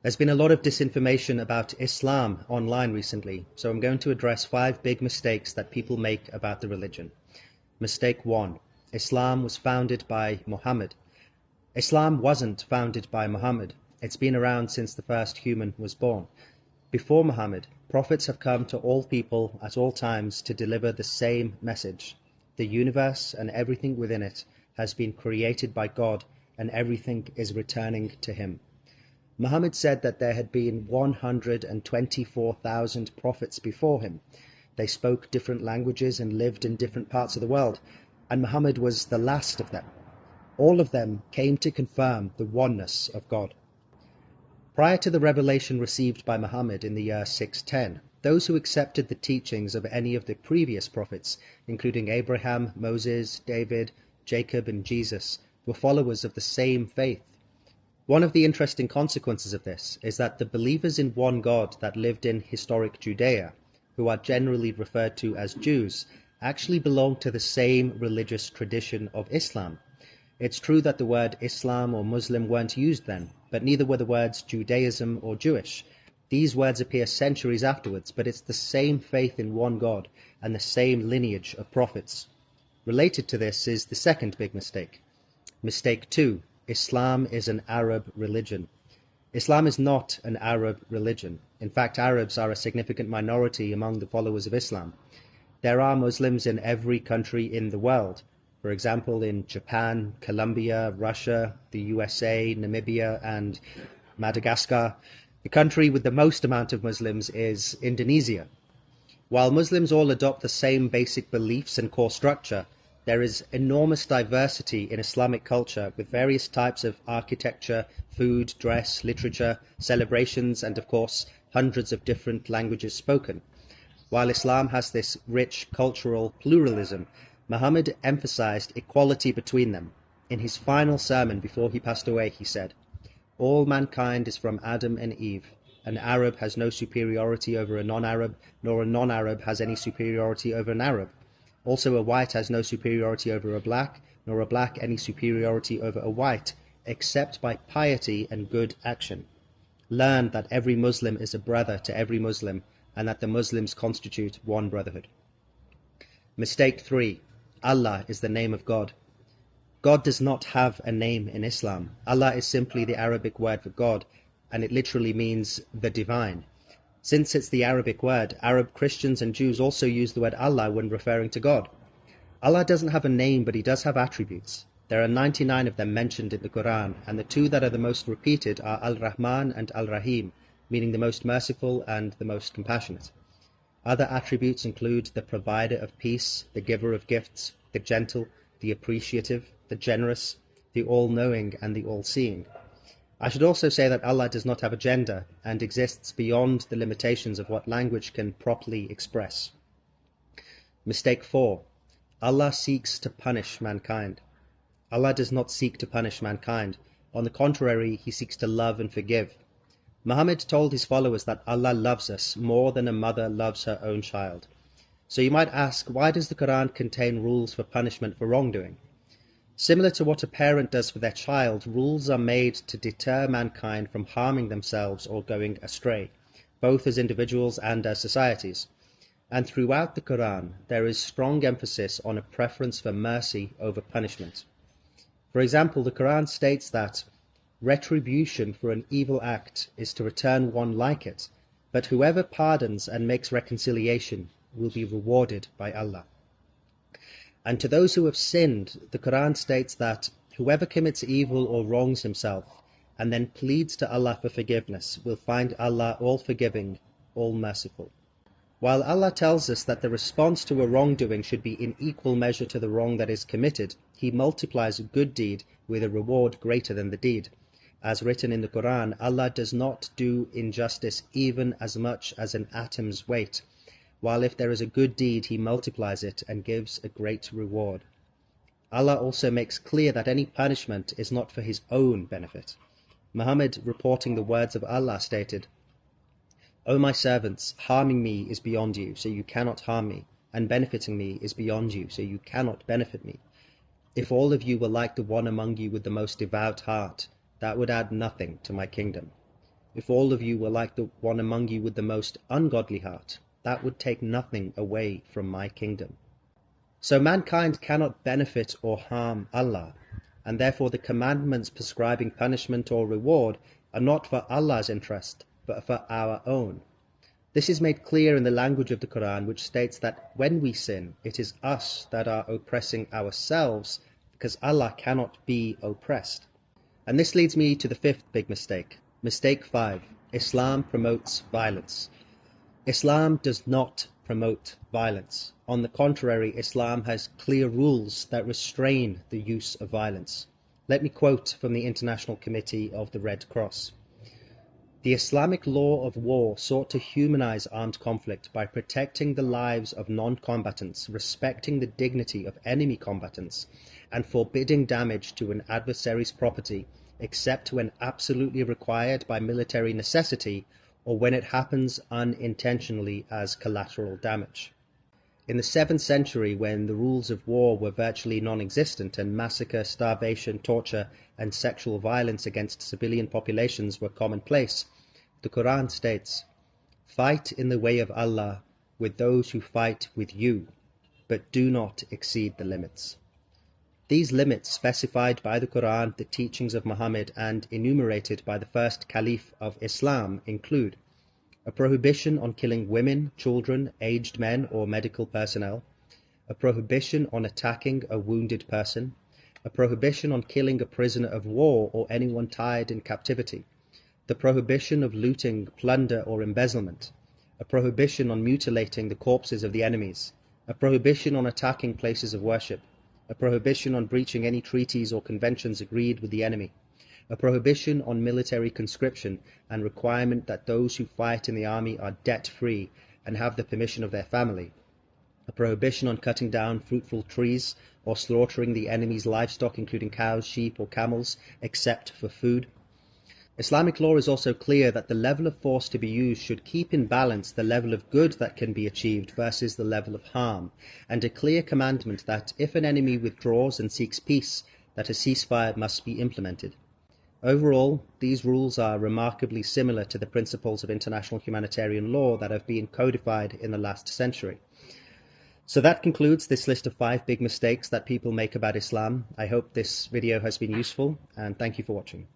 There's been a lot of disinformation about Islam online recently, so I'm going to address 5 big mistakes that people make about the religion. Mistake 1. Islam was founded by Muhammad. Islam wasn't founded by Muhammad. It's been around since the first human was born. Before Muhammad, prophets have come to all people at all times to deliver the same message. The universe and everything within it has been created by God, and everything is returning to him. Muhammad said that there had been 124,000 prophets before him. They spoke different languages and lived in different parts of the world, and Muhammad was the last of them. All of them came to confirm the oneness of God. Prior to the revelation received by Muhammad in the year 610, those who accepted the teachings of any of the previous prophets, including Abraham, Moses, David, Jacob, and Jesus, were followers of the same faith. One of the interesting consequences of this is that the believers in one God that lived in historic Judea, who are generally referred to as Jews, actually belong to the same religious tradition of Islam. It's true that the word Islam or Muslim weren't used then, but neither were the words Judaism or Jewish. These words appear centuries afterwards, but it's the same faith in one God and the same lineage of prophets. Related to this is the second big mistake. Mistake 2. Islam is an Arab religion. Islam is not an Arab religion. In fact, Arabs are a significant minority among the followers of Islam. There are Muslims in every country in the world. For example, in Japan, Colombia, Russia, the USA, Namibia, and Madagascar. The country with the most amount of Muslims is Indonesia. While Muslims all adopt the same basic beliefs and core structure, there is enormous diversity in Islamic culture with various types of architecture, food, dress, literature, celebrations, and of course, hundreds of different languages spoken. While Islam has this rich cultural pluralism, Muhammad emphasized equality between them. In his final sermon before he passed away, he said, "All mankind is from Adam and Eve. An Arab has no superiority over a non-Arab, nor a non-Arab has any superiority over an Arab. Also a white has no superiority over a black, nor a black any superiority over a white, except by piety and good action. Learn that every Muslim is a brother to every Muslim, and that the Muslims constitute one brotherhood." Mistake 3. Allah is the name of God. God does not have a name in Islam. Allah is simply the Arabic word for God, and it literally means the divine. Since it's the Arabic word, Arab Christians and Jews also use the word Allah when referring to God. Allah doesn't have a name, but he does have attributes. There are 99 of them mentioned in the Quran, and the 2 that are the most repeated are Al-Rahman and Al-Rahim, meaning the most merciful and the most compassionate. Other attributes include the provider of peace, the giver of gifts, the gentle, the appreciative, the generous, the all-knowing, and the all-seeing. I should also say that Allah does not have a gender and exists beyond the limitations of what language can properly express. Mistake 4. Allah seeks to punish mankind. Allah does not seek to punish mankind. On the contrary, he seeks to love and forgive. Muhammad told his followers that Allah loves us more than a mother loves her own child. So you might ask, why does the Quran contain rules for punishment for wrongdoing? Similar to what a parent does for their child, rules are made to deter mankind from harming themselves or going astray, both as individuals and as societies. And throughout the Quran, there is strong emphasis on a preference for mercy over punishment. For example, the Quran states that retribution for an evil act is to return one like it, but whoever pardons and makes reconciliation will be rewarded by Allah. And to those who have sinned, the Quran states that whoever commits evil or wrongs himself and then pleads to Allah for forgiveness will find Allah all-forgiving, all-merciful. While Allah tells us that the response to a wrongdoing should be in equal measure to the wrong that is committed, he multiplies a good deed with a reward greater than the deed. As written in the Quran, Allah does not do injustice even as much as an atom's weight, while if there is a good deed, he multiplies it and gives a great reward. Allah also makes clear that any punishment is not for his own benefit. Muhammad, reporting the words of Allah, stated, "O my servants, harming me is beyond you, so you cannot harm me, and benefiting me is beyond you, so you cannot benefit me. If all of you were like the one among you with the most devout heart, that would add nothing to my kingdom. if all of you were like the one among you with the most ungodly heart, that would take nothing away from my kingdom. So mankind cannot benefit or harm Allah, and therefore the commandments prescribing punishment or reward are not for Allah's interest, but for our own. This is made clear in the language of the Quran, which states that when we sin, it is us that are oppressing ourselves, because Allah cannot be oppressed. And this leads me to the fifth big mistake. Mistake 5. Islam promotes violence. Islam does not promote violence. On the contrary, Islam has clear rules that restrain the use of violence. Let me quote from the International Committee of the Red Cross. The Islamic law of war sought to humanize armed conflict by protecting the lives of non-combatants, respecting the dignity of enemy combatants, and forbidding damage to an adversary's property except when absolutely required by military necessity or when it happens unintentionally as collateral damage. In the 7th century, when the rules of war were virtually non-existent and massacre, starvation, torture, and sexual violence against civilian populations were commonplace, the Quran states, "Fight in the way of Allah with those who fight with you, but do not exceed the limits." These limits, specified by the Quran, the teachings of Muhammad, and enumerated by the first Caliph of Islam, include a prohibition on killing women, children, aged men, or medical personnel, a prohibition on attacking a wounded person, a prohibition on killing a prisoner of war or anyone tied in captivity, the prohibition of looting, plunder, or embezzlement, a prohibition on mutilating the corpses of the enemies, a prohibition on attacking places of worship, a prohibition on breaching any treaties or conventions agreed with the enemy, a prohibition on military conscription and requirement that those who fight in the army are debt-free and have the permission of their family, a prohibition on cutting down fruitful trees or slaughtering the enemy's livestock, including cows, sheep, or camels, except for food. Islamic law is also clear that the level of force to be used should keep in balance the level of good that can be achieved versus the level of harm, and a clear commandment that if an enemy withdraws and seeks peace, that a ceasefire must be implemented. Overall, these rules are remarkably similar to the principles of international humanitarian law that have been codified in the last century. So that concludes this list of 5 big mistakes that people make about Islam. I hope this video has been useful, and thank you for watching.